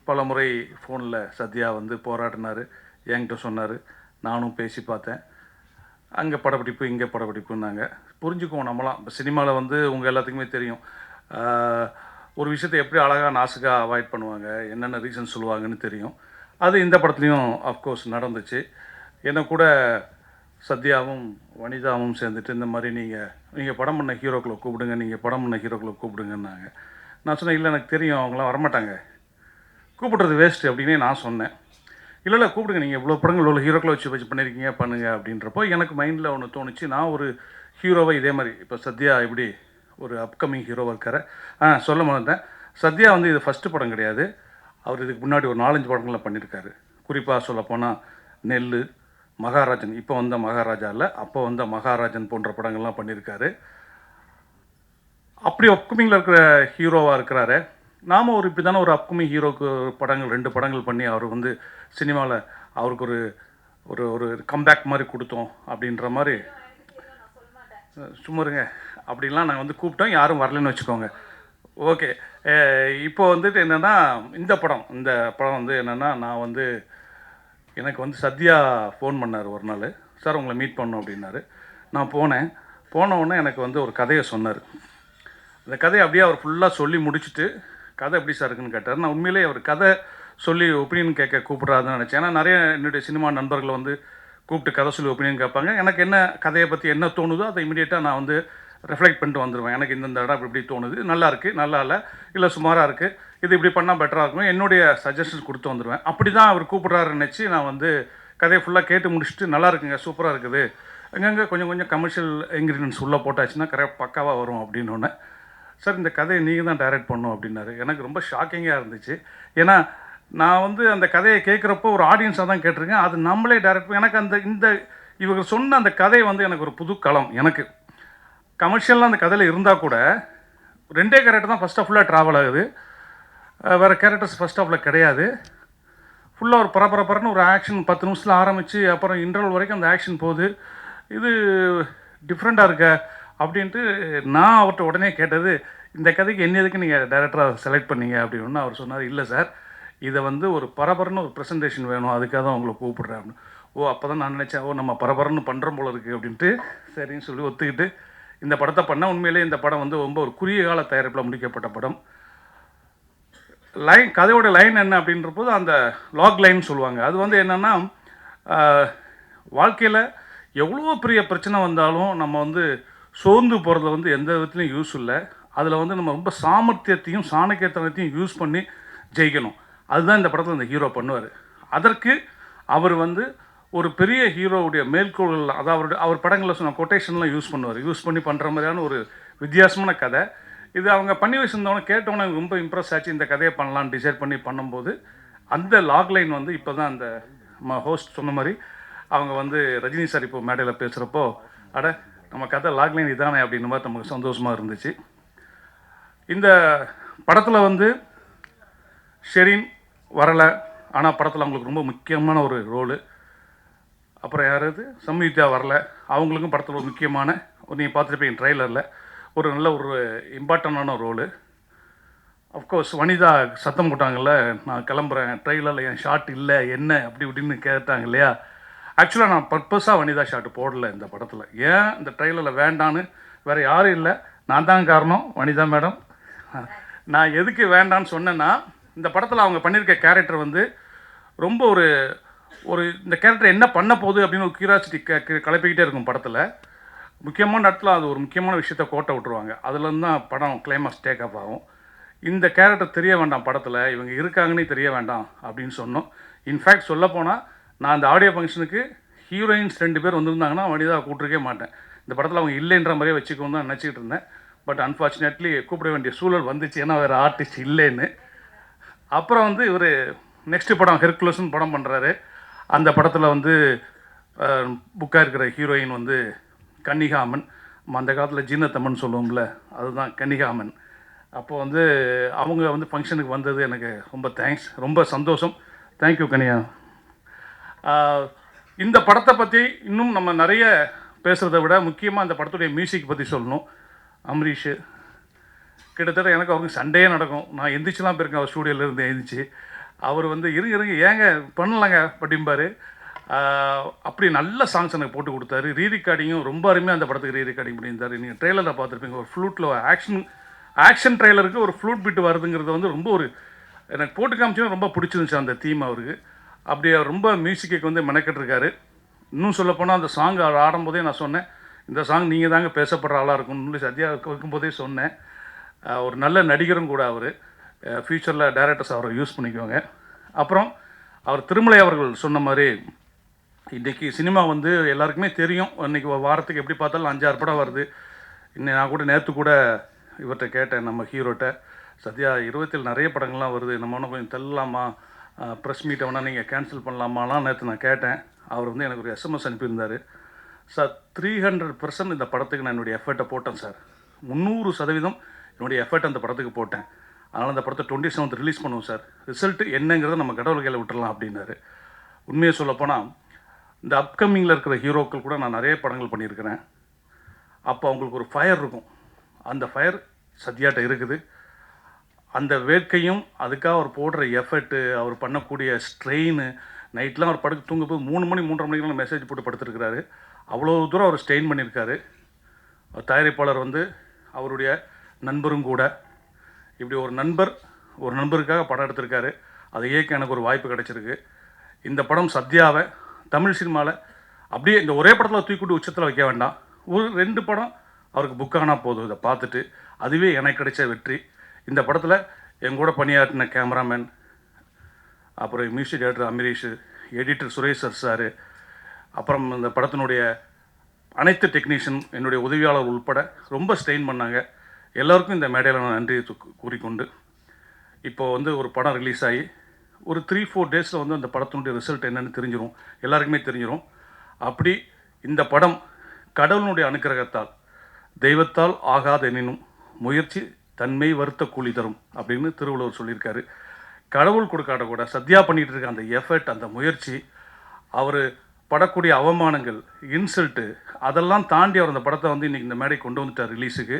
பல முறை ஃபோனில் சத்யா வந்து போராடினார், என்கிட்ட சொன்னார், நானும் பேசி பார்த்தேன். அங்கே படப்பிடிப்பு இங்கே படப்பிடிப்புன்னாங்க. புரிஞ்சுக்குவோம் நம்மளாம். இப்போ சினிமாவில் வந்து உங்கள் எல்லாத்துக்குமே தெரியும், ஒரு விஷயத்தை எப்படி அழகாக நாசுக்காக அவாய்ட் பண்ணுவாங்க, என்னென்ன ரீசன் சொல்லுவாங்கன்னு தெரியும். அது இந்த படத்துலையும் அஃப்கோர்ஸ் நடந்துச்சு. என்ன கூட சத்யாவும் வனிதாவும் சேர்ந்துட்டு இந்த மாதிரி நீங்கள் படம் பண்ண ஹீரோக்களை கூப்பிடுங்க, நீங்கள் படம் பண்ண ஹீரோக்களை கூப்பிடுங்கன்னாங்க. நான் சொன்னேன், இல்லை எனக்கு தெரியும், அவங்களாம் வரமாட்டாங்க, கூப்பிட்றது வேஸ்ட்டு அப்படின்னே நான் சொன்னேன். இல்லை கூப்பிடுங்க, நீங்கள் இவ்வளோ படங்கள் இவ்வளோ ஹீரோக்களை வச்சு பண்ணியிருக்கீங்க, பண்ணுங்க அப்படின்றப்போ எனக்கு மைண்டில் ஒன்று தோணுச்சு. நான் ஒரு ஹீரோவை இதே மாதிரி இப்போ சத்யா எப்படி ஒரு அப்கமிங் ஹீரோவாக இருக்கார். சொல்ல மாட்டேன், சத்யா வந்து இது ஃபஸ்ட்டு படம் கிடையாது. அவர் இதுக்கு முன்னாடி ஒரு 4-5 படங்கள்லாம் பண்ணியிருக்காரு. குறிப்பாக சொல்லப்போனால் நெல், மகாராஜன், இப்போ வந்த மகாராஜா இல்லை, அப்போ வந்த மகாராஜன் போன்ற படங்கள்லாம் பண்ணியிருக்காரு. அப்படி அப்கமிங்கில் இருக்கிற ஹீரோவாக இருக்கிறாரு. நாம் ஒரு இப்படி தானே ஒரு அப்கமிங் ஹீரோக்கு படங்கள் 2 படங்கள் பண்ணி அவர் வந்து சினிமாவில் அவருக்கு ஒரு ஒரு ஒரு கம்பேக் மாதிரி கொடுத்தோம் அப்படின்ற மாதிரி. சும்மா இருங்க, அப்படின்லாம் நாங்கள் வந்து கூப்பிட்டோம், யாரும் வரலன்னு வச்சுக்கோங்க. ஓகே, இப்போ வந்துட்டு என்னென்னா இந்த படம் வந்து என்னென்னா, நான் வந்து எனக்கு வந்து சத்யா ஃபோன் பண்ணார் ஒரு நாள். சார் உங்களை மீட் பண்ணோம் அப்படின்னாரு. நான் போன உடனே எனக்கு வந்து ஒரு கதையை சொன்னார். அந்த கதையை அப்படியே அவர் ஃபுல்லாக சொல்லி முடிச்சுட்டு, கதை எப்படி சார் இருக்குன்னு கேட்டார். நான் உண்மையிலே அவர் கதை சொல்லி ஒப்பீனியன் கேட்க கூப்பிட்றாதுன்னு நினச்சேன். ஏன்னா நிறைய என்னுடைய சினிமா நண்பர்கள் வந்து கூப்பிட்டு கதை சொல்லி ஒப்பீனியன் கேட்பாங்க. எனக்கு என்ன கதையை பற்றி என்ன தோணுதோ அதை இமீடியட்டாக நான் வந்து ரிஃப்ளெக்ட் பண்ணிட்டு வந்துடுவேன். எனக்கு இந்த இடம் இப்படி தோணுது, நல்லா இருக்குது, நல்லா இல்லை சுமாராக இருக்குது, இது இப்படி பண்ணால் பெட்டராக இருக்கும், என்னுடைய சஜஷன்ஸ் கொடுத்து வந்துடுவேன். அப்படி தான் அவர் கூப்பிட்றாருன்னு நினச்சி நான் வந்து கதையை ஃபுல்லாக கேட்டு முடிச்சுட்டு, நல்லா இருக்குங்க, சூப்பராக இருக்குது, எங்கெங்கே கொஞ்சம் கமர்ஷியல் இன்க்ரீடியன்ஸ் உள்ளே போட்டாச்சுன்னா கரெக்ட் பக்காவாக வரும் அப்படின்னு ஒன்று. சார் இந்த கதையை நீங்கள் தான் டைரக்ட் பண்ணணும் அப்படின்னாரு. எனக்கு ரொம்ப ஷாக்கிங்காக இருந்துச்சு. ஏன்னா நான் வந்து அந்த கதையை கேட்குறப்போ ஒரு ஆடியன்ஸாக தான் கேட்டிருக்கேன், அது நம்மளே டைரக்ட். எனக்கு இவங்க சொன்ன அந்த கதை வந்து எனக்கு ஒரு புது களம். எனக்கு கமர்ஷியலாக அந்த கதையில் இருந்தால் கூட 2 கேரக்டர் தான் ஃபஸ்ட் ஆஃபில் ட்ராவல் ஆகுது, வேறு கேரக்டர்ஸ் ஃபஸ்ட் ஆஃபில் கிடையாது. ஃபுல்லாக ஒரு பரபரன்னு ஒரு ஆக்ஷன் 10 நிமிஷத்தில் ஆரம்பித்து அப்புறம் இன்டர்வல் வரைக்கும் அந்த ஆக்ஷன் போகுது. இது டிஃப்ரெண்ட்டாக இருக்க அப்படின்ட்டு நான் அவர்கிட்ட உடனே கேட்டது, இந்த கதைக்கு என்ன எதுக்கு நீங்கள் டைரக்டராக செலக்ட் பண்ணீங்க அப்படின்னு. அவர் சொன்னார், இல்லை சார், இதை வந்து ஒரு பரபரன்னு ஒரு ப்ரெசன்டேஷன் வேணும், அதுக்காக தான் உங்களை கூப்பிட்றேன் அப்படின்னு. அப்போ தான் நான் நினச்சேன், நம்ம பரபரன்னு பண்ணுறோம் போல இருக்குது அப்படின்ட்டு சரின்னு சொல்லி ஒத்துக்கிட்டு இந்த படத்தை பண்ணால். உண்மையிலே இந்த படம் வந்து ரொம்ப ஒரு குறுகிய கால தயாரிப்பில் முடிக்கப்பட்ட படம். கதையோட லைன் என்ன அப்படின்றபோது அந்த லாக் லைன் சொல்லுவாங்க. அது வந்து என்னென்னா, வாழ்க்கையில் எவ்வளோ பெரிய பிரச்சனை வந்தாலும் நம்ம வந்து சோர்ந்து போகிறதுல வந்து எந்த விதத்துலையும் யூஸ் இல்லை. அதில் வந்து நம்ம ரொம்ப சாமர்த்தியத்தையும் சாணக்கியத்தனத்தையும் யூஸ் பண்ணி ஜெயிக்கணும். அதுதான் இந்த படத்தில் இந்த ஹீரோ பண்ணுவார். அதற்கு அவர் வந்து ஒரு பெரிய ஹீரோவுடைய மேற்கோள்கள், அதாவது அவர் படங்களில் சொன்ன கொட்டேஷன்லாம் யூஸ் பண்ணி பண்ணுற மாதிரியான ஒரு வித்தியாசமான கதை இது. அவங்க பண்ணி வச்சுருந்தவங்க கேட்டவொன்னே ரொம்ப இம்ப்ரெஸ் ஆச்சு, இந்த கதையை பண்ணலான்னு டிசைட் பண்ணி பண்ணும்போது அந்த லாக் லைன் வந்து இப்போ தான் அந்த ஹோஸ்ட் சொன்ன மாதிரி அவங்க வந்து ரஜினி சார் இப்போ மேடையில் பேசுகிறப்போ, நம்ம கதை லாக் லைன் இதானே அப்படின்ற மாதிரி நமக்கு சந்தோஷமாக இருந்துச்சு. இந்த படத்தில் வந்து ஷெரீன் வரலை, ஆனால் படத்தில் அவங்களுக்கு ரொம்ப முக்கியமான ஒரு ரோலு. அப்புறம் யாராவது சம்யுக்தா வரல, அவங்களுக்கும் படத்தில் ஒரு முக்கியமான நீங்கள் பார்த்துருப்பீங்க ட்ரெய்லரில், ஒரு நல்ல ஒரு இம்பார்ட்டண்டான ரோலு. அஃப்கோர்ஸ் வனிதா சத்தம் போட்டாங்கல்ல, நான் கிளம்புறேன், ட்ரெய்லரில் என் ஷாட் இல்லை என்ன அப்படி இப்படின்னு கேட்டாங்க இல்லையா. ஆக்சுவலாக நான் பர்பஸாக வனிதா ஷாட்டு போடலை இந்த படத்தில். ஏன் இந்த ட்ரெய்லரில் வேண்டான்னு வேறு யாரும் இல்லை, நான் தான் காரணம், வனிதா மேடம். நான் எதுக்கு வேண்டான்னு சொன்னேன்னா, இந்த படத்தில் அவங்க பண்ணியிருக்க கேரக்டர் வந்து ரொம்ப ஒரு இந்த கேரக்டர் என்ன பண்ண போகுது அப்படின்னு ஒரு கியூரியாசிட்டி கிளப்பிக்கிட்டே இருக்கும் படத்தில். முக்கியமான இடத்துல அது ஒரு முக்கியமான விஷயத்த கோட்டை விட்டுருவாங்க. அதுலேருந்து தான் படம் கிளைமாக்ஸ் டேக் ஆஃப் ஆகும். இந்த கேரக்டர் தெரிய வேண்டாம் படத்தில், இவங்க இருக்காங்கன்னே தெரிய வேண்டாம் அப்படின்னு சொன்னோம். இன்ஃபேக்ட் சொல்லப்போனால் நான் அந்த ஆடியோ ஃபங்க்ஷனுக்கு ஹீரோயின்ஸ் 2 பேர் வந்திருந்தாங்கன்னா வனிதா கூப்பிட்ருக்கே மாட்டேன். இந்த படத்தில் அவங்க இல்லைன்ற மாதிரியே வச்சுக்கோன்னு தான் நினச்சிக்கிட்டு இருந்தேன். பட் அன்ஃபார்ச்சுனேட்லி கூப்பிட வேண்டிய சூழல் வந்துச்சு, ஏன்னா வேறு ஆர்டிஸ்ட் இல்லைன்னு. அப்புறம் வந்து இவர் நெக்ஸ்ட் படம் ஹெர்குலஸ்ன்னு படம் பண்ணுறாரு. அந்த படத்தில் வந்து புக்காக இருக்கிற ஹீரோயின் வந்து கன்னிகாமன். அந்த காலத்தில் ஜீனத்தம்மன் சொல்லுவோம்ல, அதுதான் கன்னிகாமன். அப்போ வந்து அவங்க வந்து ஃபங்க்ஷனுக்கு வந்தது எனக்கு ரொம்ப தேங்க்ஸ், ரொம்ப சந்தோஷம். தேங்க்யூ கன்னியா. இந்த படத்தை பற்றி இன்னும் நம்ம நிறைய பேசுகிறத விட முக்கியமாக அந்த படத்துடைய மியூசிக் பற்றி சொல்லணும். அம்ரீஷ் கிட்டத்தட்ட எனக்கு அவருக்கு சண்டையே நடக்கும். நான் எந்திரிச்சுலாம் போயிருக்கேன் அவர் ஸ்டூடியோலேருந்து எழுந்திரிச்சு. அவர் வந்து இருங்க ஏங்க பண்ணலாங்க அப்படிம்பார். அப்படி நல்ல சாங்ஸ் எனக்கு போட்டு கொடுத்தாரு. ரீரெக்கார்டிங்கும் ரொம்ப அருமையாக அந்த படத்துக்கு ரீரெக்கார்டிங் பண்ணியிருந்தார். நீங்கள் ட்ரெய்லரில் பார்த்துருப்பீங்க, ஒரு ஃப்ளூட்டில் ஆக்ஷன் ட்ரெய்லருக்கு ஒரு ஃப்ளூட் பிட்டு வருதுங்கிறது வந்து ரொம்ப ஒரு எனக்கு போட்டு காமிச்சோன்னா ரொம்ப பிடிச்சிருந்துச்சு அந்த தீம் அவருக்கு. அப்படி அவர் ரொம்ப மியூசிக்கு வந்து மெனக்கெட்டிருக்காரு. இன்னும் சொல்லப்போனால் அந்த சாங் அவர் ஆடும்போதே நான் சொன்னேன், இந்த சாங் நீங்கள் தாங்க பேசப்படுற ஆளாக இருக்கும்னு சத்யா வைக்கும்போதே சொன்னேன். ஒரு நல்ல நடிகரும் கூட அவர். ஃப்யூச்சரில் டைரக்டர்ஸ் அவரை யூஸ் பண்ணிக்குவாங்க. அப்புறம் அவர் திருமலை அவர்கள் சொன்ன மாதிரி இன்றைக்கி சினிமா வந்து எல்லாருக்குமே தெரியும். இன்றைக்கி ஒரு வாரத்துக்கு எப்படி பார்த்தாலும் 5-6 படம் வருது. இன்னும் நான் கூட நேற்று கூட இவர்கிட்ட கேட்டேன், நம்ம ஹீரோட்ட, சத்யா 27 நிறைய படங்கள்லாம் வருது, நம்ம ஒன்றும் கொஞ்சம் தள்ளலாமா, ப்ரெஸ் மீட்டை வேணால் நீங்கள் கேன்சல் பண்ணலாமாலாம் நேற்று நான் கேட்டேன். அவர் வந்து எனக்கு ஒரு எஸ்எம்எஸ் அனுப்பியிருந்தார். சார் 300% இந்த படத்துக்கு நான் என்னுடைய எஃபர்ட்டை போட்டேன் சார். 300% என்னுடைய எஃபர்ட் அந்த படத்துக்கு போட்டேன். அதனால் அந்த படத்தை 27th ரிலீஸ் பண்ணுவோம் சார். ரிசல்ட்டு என்னங்கிறத நம்ம கடவுள் கையில் விட்டுறலாம் அப்படின்னாரு. உண்மையை சொல்லப்போனால் இந்த அப்கமிங்கில் இருக்கிற ஹீரோக்கள் கூட நான் நிறைய படங்கள் பண்ணியிருக்கிறேன். அப்போ அவங்களுக்கு ஒரு ஃபயர் இருக்கும். அந்த ஃபயர் சத்யாட்ட இருக்குது. அந்த வேட்கையும் அதுக்காக அவர் போடுற எஃபர்ட்டு, அவர் பண்ணக்கூடிய ஸ்ட்ரெயின், நைட்லாம் அவர் படுக்க தூங்கும்போது 3 மணி 3:30 மணிக்கெலாம் மெசேஜ் போட்டு படுத்துருக்கிறாரு. அவ்வளோ தூரம் அவர் ஸ்ட்ரெயின் பண்ணியிருக்காரு. தயாரிப்பாளர் வந்து அவருடைய நண்பரும் கூட. இப்படி ஒரு நண்பருக்காக படம் எடுத்திருக்காரு. அதை இயக்க எனக்கு ஒரு வாய்ப்பு கிடச்சிருக்கு. இந்த படம் சத்யாவை தமிழ் சினிமாவில் அப்படியே இந்த ஒரே படத்தில் தூக்கிட்டு உச்சத்தில் வைக்க வேண்டாம். ஒரு 2 படம் அவருக்கு புக் ஆனால் போதும். இதை பார்த்துட்டு அதுவே எனக்கு கிடைச்ச வெற்றி. இந்த படத்தில் எங்கூட பணியாற்றின கேமராமேன், அப்புறம் music director Amrish, editor Suresh sir, அப்புறம் இந்த படத்தினுடைய அனைத்து டெக்னீஷியன், என்னுடைய உதவியாளர் உள்பட ரொம்ப ஸ்ட்ரெயின் பண்ணாங்க. எல்லாருக்கும் இந்த மேடையில் நான் நன்றி கூறிக்கொண்டு, இப்போது வந்து ஒரு படம் ரிலீஸ் ஆகி ஒரு 3-4 டேஸில் வந்து அந்த படத்தினுடைய ரிசல்ட் என்னென்னு தெரிஞ்சிடும், எல்லாருக்குமே தெரிஞ்சிடும். அப்படி இந்த படம் கடவுளுடைய அனுக்கிரகத்தால், தெய்வத்தால் ஆகாத எனினும் முயற்சி தன்மை வருத்த கூலி தரும் அப்படின்னு திருவள்ளுவர் சொல்லியிருக்காரு. கடவுள் கொடுக்காட்ட கூட சத்யா பண்ணிகிட்டு இருக்க அந்த எஃபர்ட், அந்த முயற்சி, அவர் படக்கூடிய அவமானங்கள், இன்சல்ட்டு, அதெல்லாம் தாண்டி அவர் அந்த படத்தை வந்து இன்றைக்கி இந்த மேடை கொண்டு வந்துட்டார் ரிலீஸுக்கு.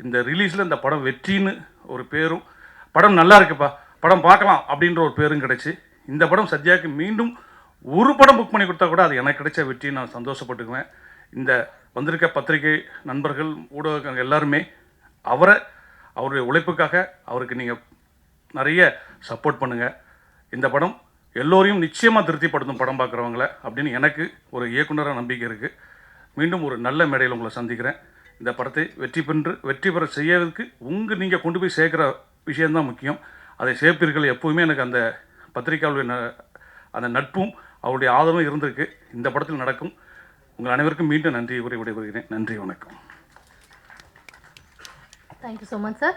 இந்த ரிலீஸில் இந்த படம் வெற்றின்னு ஒரு பேரும், படம் நல்லா இருக்குப்பா, படம் பார்க்கலாம் அப்படின்ற ஒரு பேரும் கிடச்சி, இந்த படம் சத்யாவுக்கு மீண்டும் ஒரு படம் புக் பண்ணி கொடுத்தா கூட அது எனக்கு கிடைச்ச வெற்றி, நான் சந்தோஷப்பட்டுக்குவேன். இந்த வந்திருக்க பத்திரிகை நண்பர்கள், ஊடகங்கள் எல்லாருமே அவருடைய உழைப்புக்காக அவருக்கு நீங்கள் நிறைய சப்போர்ட் பண்ணுங்கள். இந்த படம் எல்லோரையும் நிச்சயமாக திருப்திப்படுத்தும் படம் பார்க்குறவங்கள அப்படின்னு எனக்கு ஒரு இயக்குனராக நம்பிக்கை இருக்குது. மீண்டும் ஒரு நல்ல மேடையில் உங்களை சந்திக்கிறேன். இந்த படத்தை வெற்றி பெற செய்யறதுக்கு நீங்கள் கொண்டு போய் சேர்க்குற விஷயந்தான் முக்கியம். அதை சேர்ப்பீர்கள். எப்போவுமே எனக்கு அந்த பத்திரிகையாளருடைய அந்த நட்பும் அவருடைய ஆதரவும் இருந்திருக்கு. இந்த படத்தில் நடக்கும். உங்கள் அனைவருக்கும் மீண்டும் நன்றி கூறி விடைபெறுகிறேன். நன்றி, வணக்கம். Thank you so much, sir.